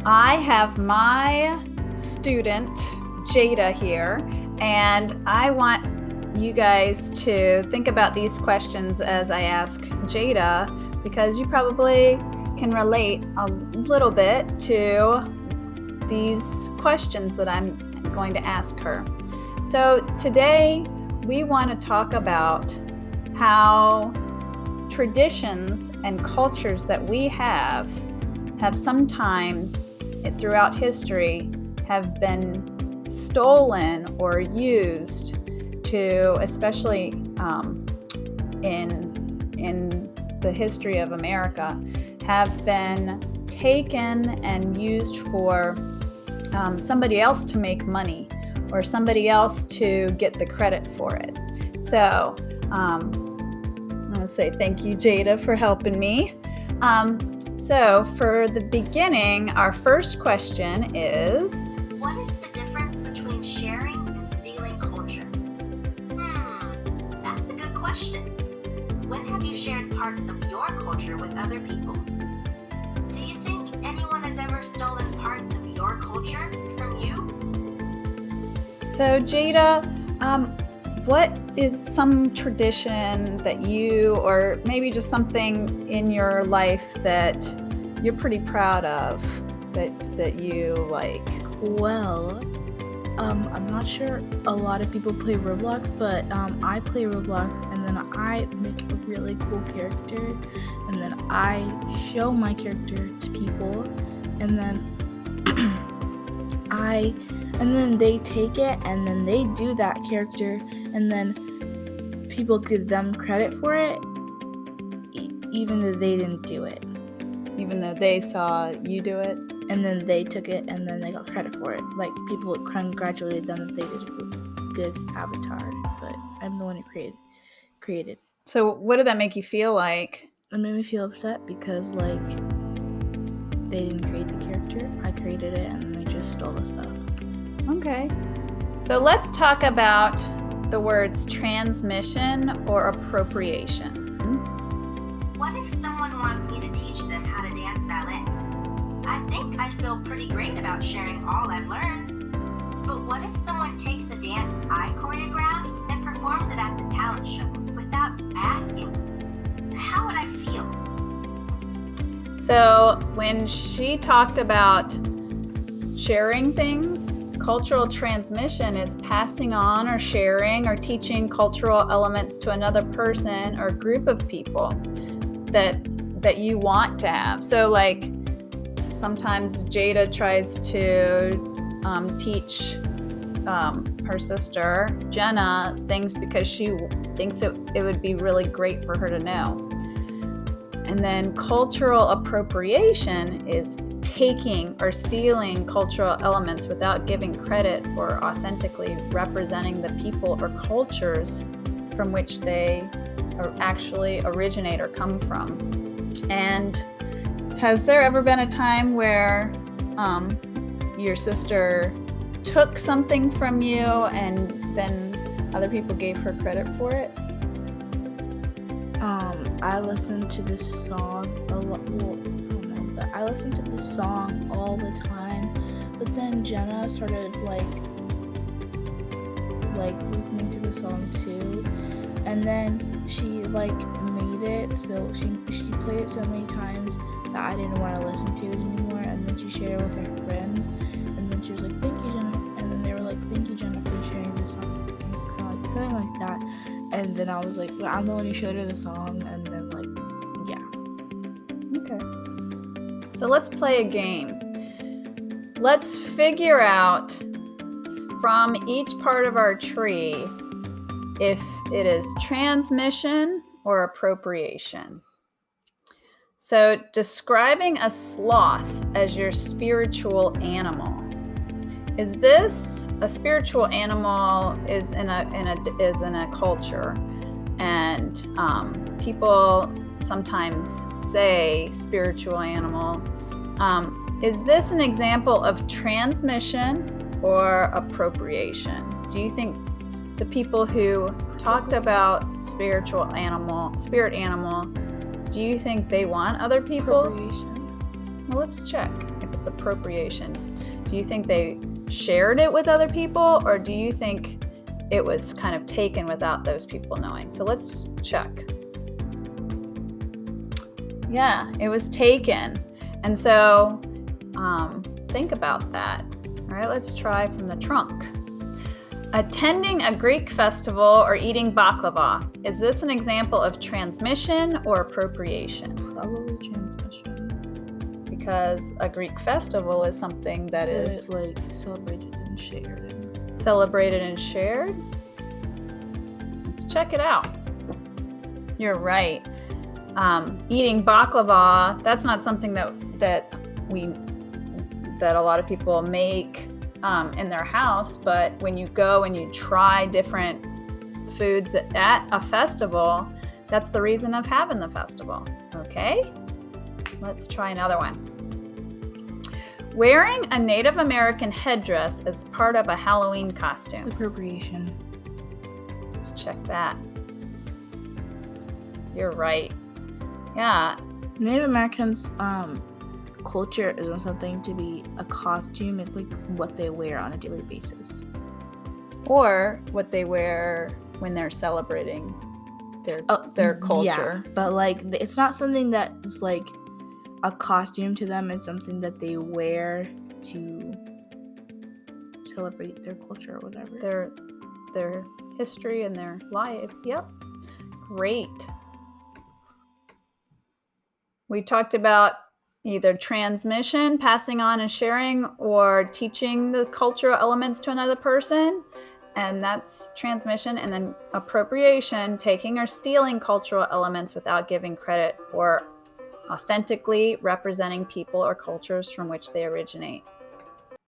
I have my student, Jada, here, and I want you guys to think about these questions as I ask Jada, because you probably can relate a little bit to these questions that I'm going to ask her. So today we want to talk about how traditions and cultures that we have sometimes throughout history have been stolen or used to, especially in the history of America, have been taken and used for somebody else to make money or somebody else to get the credit for it. So I'm going to say thank you, Jada, for helping me. So for the beginning, our first question is, what is the difference between sharing and stealing culture? That's a good question. When have you shared parts of your culture with other people? Do you think anyone has ever stolen parts of your culture from you? So Jada, what is some tradition that you, or maybe just something in your life that you're pretty proud of, that you like? Well, I'm not sure a lot of people play Roblox, but I play Roblox, and then I make a really cool character, and then I show my character to people, and then and then they take it, and then they do that character, and then people give them credit for it, even though they didn't do it. Even though they saw you do it? And then they took it, and then they got credit for it. Like, people congratulated them if they did a good avatar, but I'm the one who created. So what did that make you feel like? It made me feel upset because, like, they didn't create the character. I created it, and then they just stole the stuff. Okay. So let's talk about the words transmission or appropriation. What if someone wants me to teach them how to dance ballet? I think I'd feel pretty great about sharing all I've learned. But what if someone takes a dance I choreographed and performs it at the talent show without asking? How would I feel? So when she talked about sharing things, cultural transmission is passing on or sharing or teaching cultural elements to another person or group of people that you want to have. So like sometimes Jada tries to teach her sister Jenna things because she thinks it would be really great for her to know. And then cultural appropriation is taking or stealing cultural elements without giving credit for authentically representing the people or cultures from which they actually originate or come from. And has there ever been a time where your sister took something from you and then other people gave her credit for it? I listened to this song a lot. Well, I don't know, but I listened to this song all the time. But then Jenna started like listening to the song too, and then she like made it so she played it so many times that I didn't want to listen to it anymore. And then she shared it with her friends, and then she was like, "Thank you, Jenna," and then they were like, "Thank you, Jenna, for sharing this song," and kind of like something like that. And then I was like, well, I'm the one who showed her the song, and then like, yeah. Okay. So let's play a game. Let's figure out from each part of our tree if it is transmission or appropriation. So describing a sloth as your spiritual animal. Is this a spiritual animal is in a culture, and people sometimes say spiritual animal. Is this an example of transmission or appropriation? Do you think the people who talked about spirit animal, do you think they want other people? Appropriation. Well, let's check if it's appropriation. Do you think they shared it with other people, or do you think it was kind of taken without those people knowing? So let's check. Yeah, it was taken. And so think about that. All right, let's try from the trunk. Attending a Greek festival or eating baklava. Is this an example of transmission or appropriation? Probably transmission. Because a Greek festival is something that is like celebrated and shared. Celebrated and shared? Let's check it out. You're right. Eating baklava, that's not something that a lot of people make in their house, but when you go and you try different foods at a festival, that's the reason of having the festival. Okay, let's try another one. Wearing a Native American headdress as part of a Halloween costume. Appropriation. Let's check that. You're right. Yeah. Native Americans' culture isn't something to be a costume. It's like what they wear on a daily basis. Or what they wear when they're celebrating their culture. Yeah, but like it's not something that is like a costume to them. It's something that they wear to celebrate their culture or whatever. Their history and their life. Yep. Great. We talked about either transmission, passing on and sharing, or teaching the cultural elements to another person. And that's transmission. And then appropriation, taking or stealing cultural elements without giving credit, or authentically representing people or cultures from which they originate.